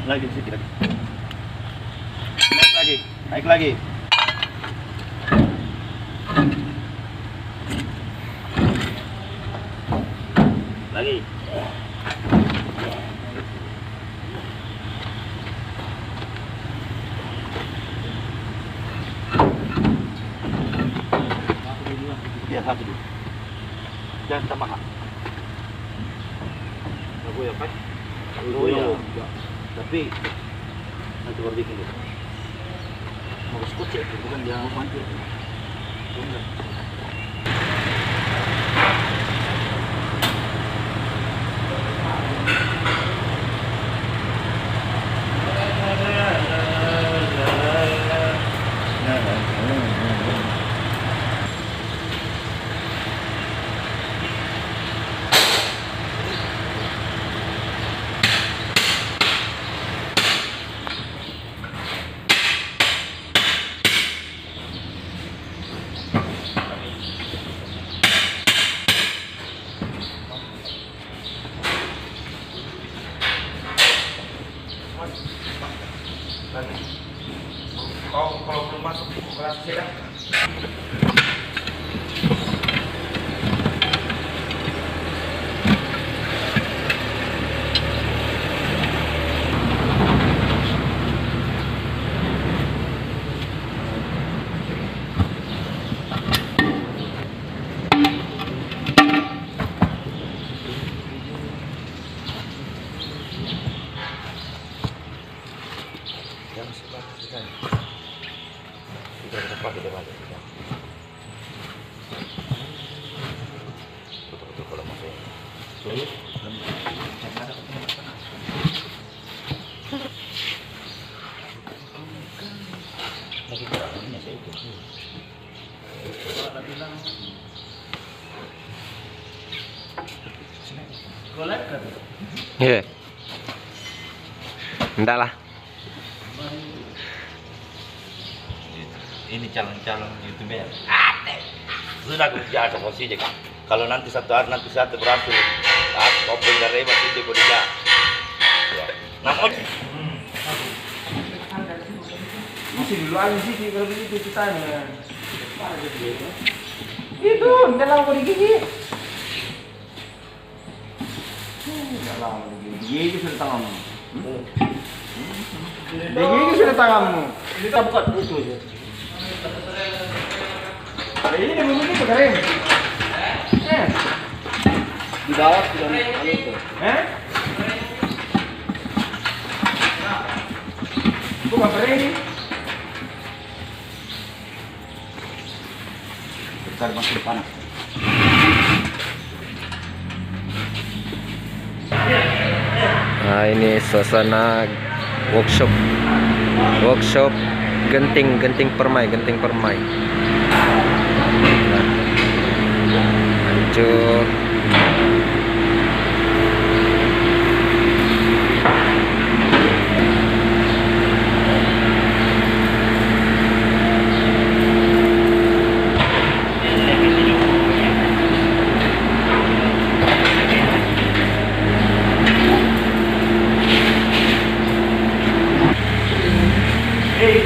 Lagi sedikit lagi. Naik lagi. Lagi. Ya, satu dulu. Jangan sama hak. Aku ya kan? Oh ya. Tapi nanti baru bikin dulu. Mau skotch ya, bukan dia mau mantul. Enggak. Kalau belum masuk kelas sedang. Yang sebenarnya tidak dapat betul-betul kalau masuk sulit lagi kurangnya saya itu bilang golek kan iya enggak lah. Ini calon-calon YouTuber. Sudah aku jaga posisi kan. Kalau nanti satu hari nanti satu berhasil, aku open dari masih di Bodega. Ya. Namun masih dulu aja sih kalau begitu ceritanya. Itu enggak lama digigit. Enggak lama digigit. Gigi sudah tanganmu. Gigi sudah tanganmu. Ini tak buka itu aja. Ini dia begitu keren. Di bawah sudah itu. Bukan keren. Bentar masih panas. Nah, ini suasana workshop genting permai. Nah, hancur.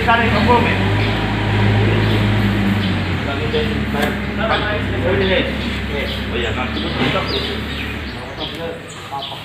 Cari dokumen. Oh ya, nanti kita apa?